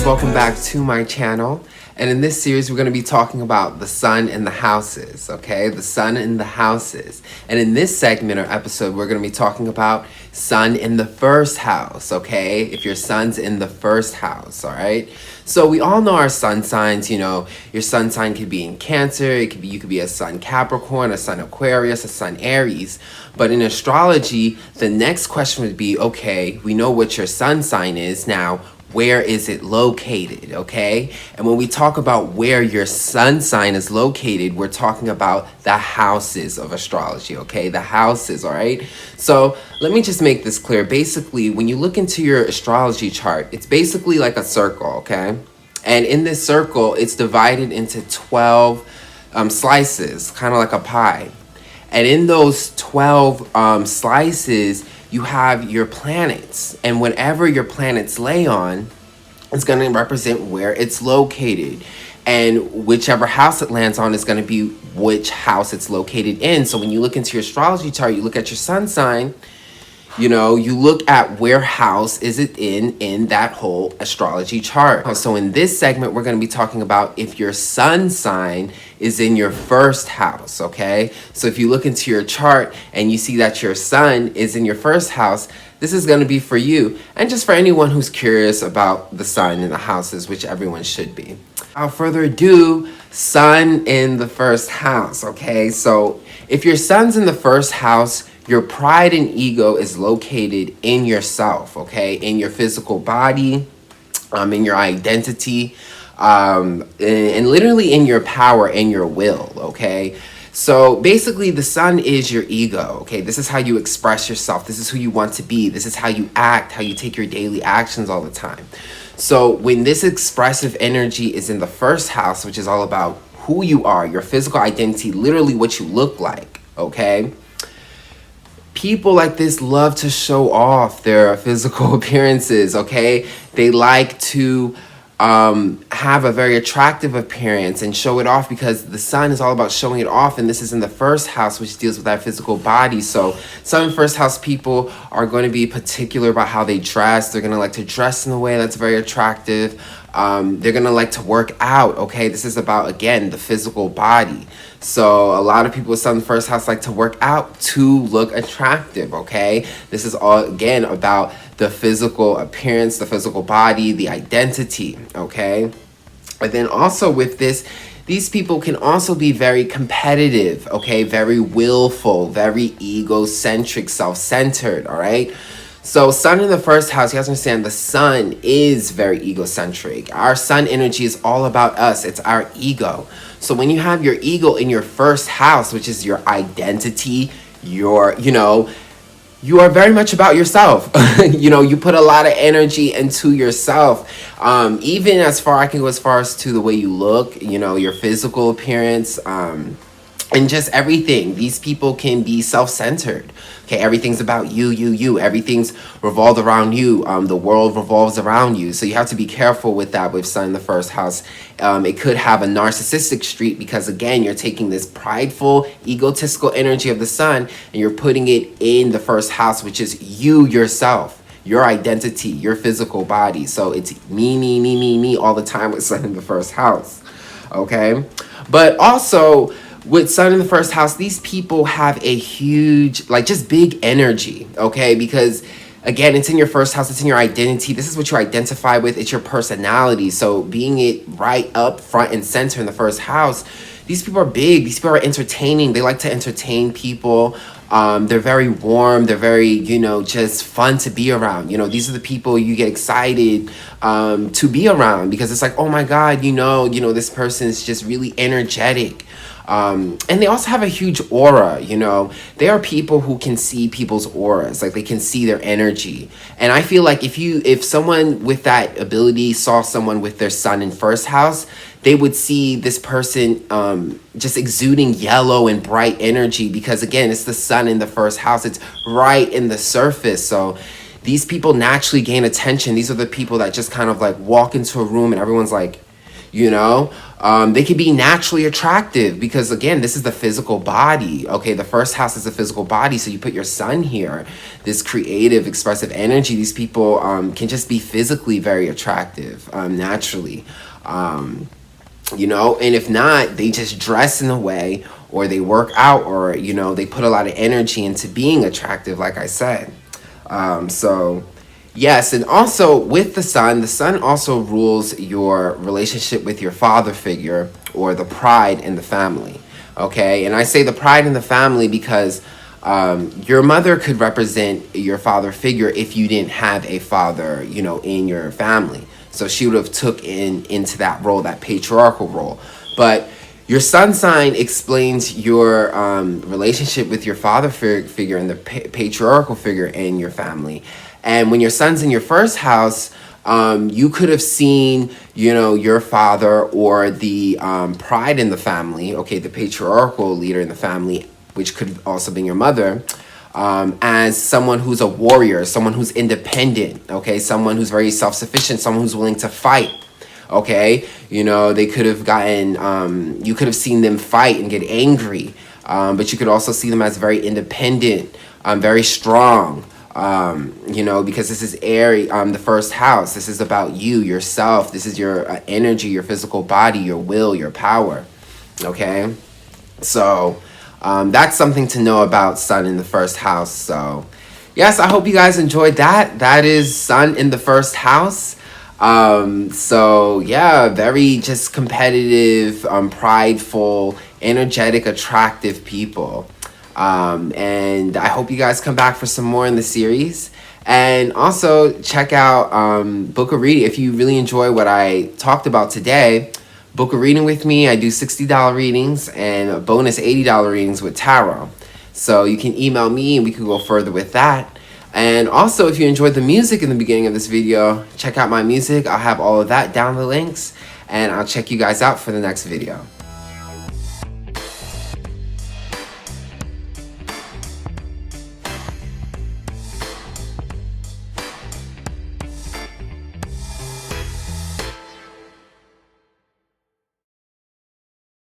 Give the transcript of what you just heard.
guys, welcome back to my channel. And in this series we're going to be talking about the sun and the houses, okay? The sun and the houses. And in this segment or episode we're going to be talking about sun in the first house, okay? If your sun's in the first house, all right? So we all know our sun signs, you know, your sun sign could be in Cancer, you could be a sun Capricorn, a sun Aquarius, a sun Aries. But in astrology, the next question would be, okay, we know what your sun sign is. Now, where is it located, okay? And when we talk about where your sun sign is located, we're talking about the houses of astrology, okay? The houses, all right? So let me just make this clear. Basically, when you look into your astrology chart, it's basically like a circle, okay? And in this circle, it's divided into 12 slices, kind of like a pie. And in those 12 slices, you have your planets, and whenever your planets lay on, it's going to represent where it's located, and whichever house it lands on is going to be which house it's located in. So when you look into your astrology chart, you look at your sun sign, you know, you look at where house is it in that whole astrology chart. So in this segment, we're going to be talking about if your sun sign is in your first house, okay? So if you look into your chart and you see that your sun is in your first house, this is going to be for you, and just for anyone who's curious about the sun and the houses, which everyone should be. Without further ado, sun in the first house, okay? So if your sun's in the first house, your pride and ego is located in yourself, okay? In your physical body, in your identity, and literally in your power and your will, okay? So basically the sun is your ego, okay? This is how you express yourself. This is who you want to be. This is how you act, how you take your daily actions all the time. So when this expressive energy is in the first house, which is all about who you are, your physical identity, literally what you look like, okay? People like this love to show off their physical appearances, okay? They like to have a very attractive appearance and show it off, because the sun is all about showing it off, and this is in the first house, which deals with our physical body. So some first house people are going to be particular about how they dress. They're going to like to dress in a way that's very attractive. They're going to like to work out, okay? This is about, again, the physical body. So a lot of people with sun in the first house like to work out to look attractive, okay? This is all, again, about the physical appearance, the physical body, the identity, okay? And then also with this, these people can also be very competitive, okay? Very willful, very egocentric, self-centered, all right? So sun in the first house, you guys understand, the sun is very egocentric. Our sun energy is all about us. It's our ego. So when you have your ego in your first house, which is your identity, your, you know, you are very much about yourself. You know, you put a lot of energy into yourself. Even as far, I can go as far as to the way you look, you know, your physical appearance, and just everything. These people can be self-centered. Okay, everything's about you. Everything's revolved around you. The world revolves around you. So you have to be careful with that with sun in the first house. It could have a narcissistic streak, because again, you're taking this prideful, egotistical energy of the sun and you're putting it in the first house, which is you yourself, your identity, your physical body. So it's me all the time with sun in the first house. Okay, but also with sun in the first house, these people have a huge, like, just big energy, okay? Because, again, it's in your first house. It's in your identity. This is what you identify with. It's your personality. So being it right up front and center in the first house, these people are big. These people are entertaining. They like to entertain people. They're very warm. They're very, you know, just fun to be around. You know, these are the people you get excited to be around, because it's like, oh, my God, you know, this person is just really energetic. And they also have a huge aura, you know. They are people who can see people's auras, like they can see their energy. And I feel like if someone with that ability saw someone with their sun in first house, they would see this person just exuding yellow and bright energy, because again, it's the sun in the first house. It's right in the surface. So these people naturally gain attention. These are the people that just kind of like walk into a room and everyone's like, you know. They can be naturally attractive because, again, this is the physical body. Okay, the first house is the physical body, so you put your sun here, this creative, expressive energy. These people can just be physically very attractive, naturally. You know, and if not, they just dress in a way, or they work out, or, you know, they put a lot of energy into being attractive, like I said. So yes, and also with the sun also rules your relationship with your father figure, or the pride in the family. Okay, and I say the pride in the family because your mother could represent your father figure if you didn't have a father, you know, in your family. So she would have took into that role, that patriarchal role. But your sun sign explains your relationship with your father figure and the patriarchal figure in your family. And when your sun's in your first house, you could have seen, you know, your father or the pride in the family, okay, the patriarchal leader in the family, which could have also been your mother, as someone who's a warrior, someone who's independent, okay, someone who's very self-sufficient, someone who's willing to fight, okay. You know, they could have gotten, you could have seen them fight and get angry, but you could also see them as very independent, very strong, you know, because this is Aries, the first house. This is about you, yourself. This is your energy, your physical body, your will, your power, okay. So that's something to know about sun in the first house. So yes, I hope you guys enjoyed that. That is sun in the first house. So yeah, very just competitive, prideful, energetic, attractive people. And I hope you guys come back for some more in the series. And also check out book a reading. If you really enjoy what I talked about today, book a reading with me. I do $60 readings and bonus $80 readings with tarot. So you can email me and we can go further with that. And also, if you enjoyed the music in the beginning of this video, check out my music. I'll have all of that down the links. And I'll check you guys out for the next video.